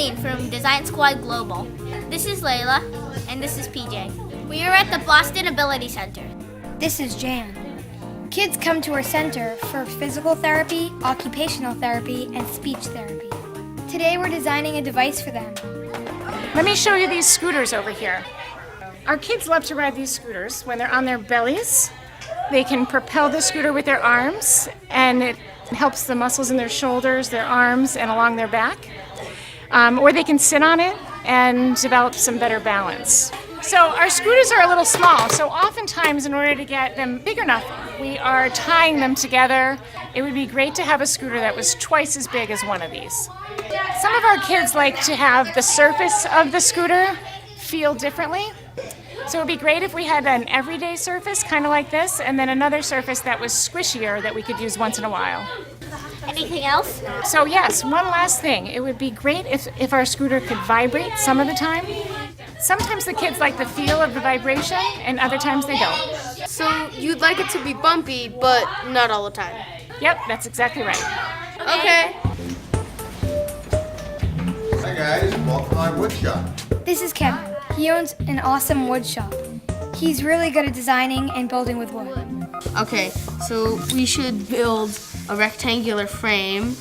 Eileen from Design Squad Global. This is Layla, and this is PJ. We are at the Boston Ability Center. This is Jan. Kids come to our center for physical therapy, occupational therapy, and speech therapy. Today we're designing a device for them. Let me show you these scooters over here. Our kids love to ride these scooters when they're on their bellies. They can propel the scooter with their arms, and it helps the muscles in their shoulders, their arms, and along their back. Or they can sit on it and develop some better balance. So our scooters are a little small, so oftentimes in order to get them big enough, we are tying them together. It would be great to have a scooter that was twice as big as one of these. Some of our kids like to have the surface of the scooter feel differently. So it would be great if we had an everyday surface, kind of like this, and then another surface that was squishier that we could use once in a while. Anything else? So yes, one last thing. It would be great if our scooter could vibrate some of the time. Sometimes the kids like the feel of the vibration, and other times they don't. So you'd like it to be bumpy, but not all the time? Yep, that's exactly right. Okay. Hi guys, welcome to my wood shop. This is Kevin. He owns an awesome wood shop. He's really good at designing and building with wood. Okay, so we should build a rectangular frame.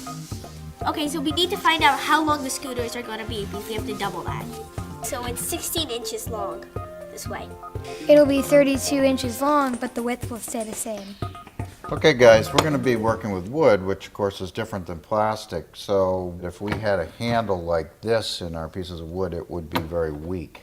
Okay, so we need to find out how long the scooters are going to be because we have to double that. So it's 16 inches long this way. It'll be 32 inches long, but the width will stay the same. Okay guys, we're going to be working with wood, which of course is different than plastic. So if we had a handle like this in our pieces of wood, it would be very weak.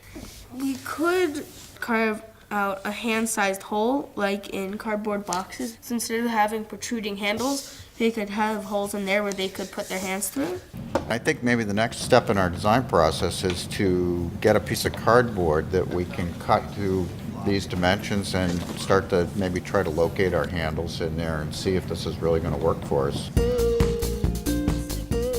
We could carve out a hand-sized hole, like in cardboard boxes. So instead of having protruding handles, they could have holes in there where they could put their hands through. I think maybe the next step in our design process is to get a piece of cardboard that we can cut to these dimensions and start to maybe try to locate our handles in there and see if this is really going to work for us.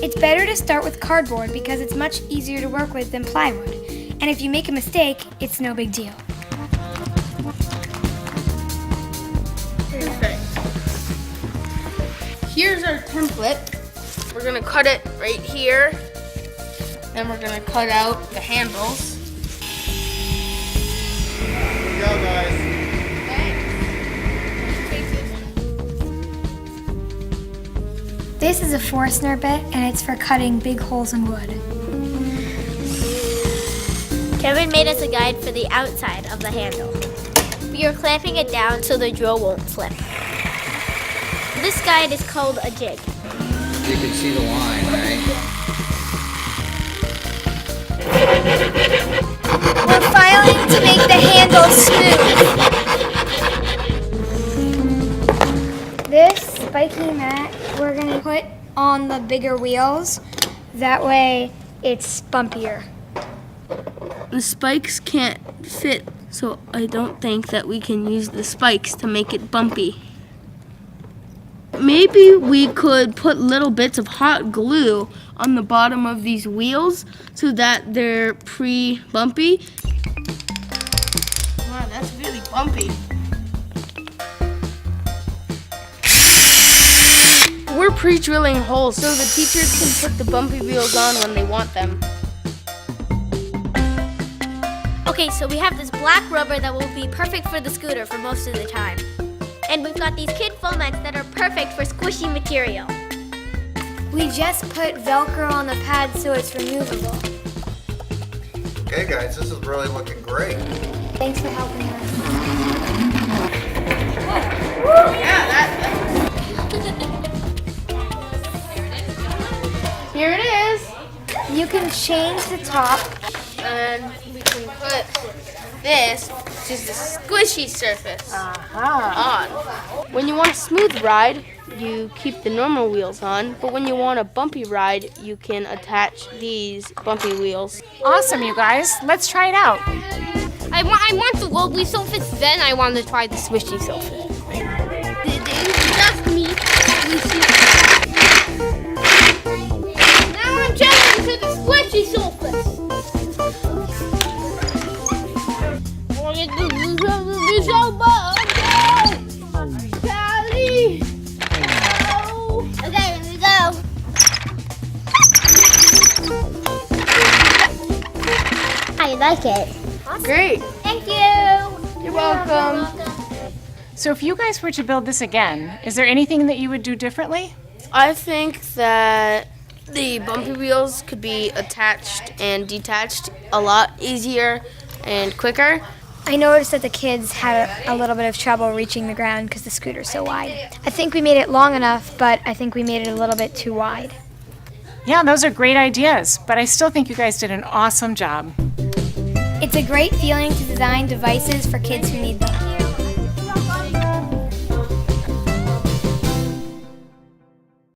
It's better to start with cardboard because it's much easier to work with than plywood. And if you make a mistake, it's no big deal. Perfect. Here's our template. We're gonna cut it right here. Then we're gonna cut out the handles. Here we go guys. This is a Forstner bit, and it's for cutting big holes in wood. Kevin made us a guide for the outside of the handle. We are clamping it down so the drill won't slip. This guide is called a jig. You can see the line, right? We're filing to make the handle smooth. This spiky mat we're going to put on the bigger wheels. That way it's bumpier. The spikes can't fit, so I don't think that we can use the spikes to make it bumpy. Maybe we could put little bits of hot glue on the bottom of these wheels so that they're pre-bumpy. Wow, that's really bumpy. We're pre-drilling holes so the teachers can put the bumpy wheels on when they want them. Okay, so we have this black rubber that will be perfect for the scooter for most of the time. And we've got these kid foamats that are perfect for squishy material. We just put Velcro on the pad so it's removable. Okay guys, this is really looking great. Thanks for helping us. Here it is. You can change the top. And we can put this, which is the squishy surface, on. When you want a smooth ride, you keep the normal wheels on, but when you want a bumpy ride, you can attach these bumpy wheels. Awesome, you guys. Let's try it out. I want the wobbly surface, then I want to try the swishy surface. That's me. Now I'm jumping to the squishy surface. Charlie! Okay, here we go. like it. Great. Thank you. You're welcome. So if you guys were to build this again, is there anything that you would do differently? I think that the bumpy wheels could be attached and detached a lot easier and quicker. I noticed that the kids had a little bit of trouble reaching the ground because the scooter's so wide. I think we made it long enough, but I think we made it a little bit too wide. Yeah, those are great ideas, but I still think you guys did an awesome job. It's a great feeling to design devices for kids who need them.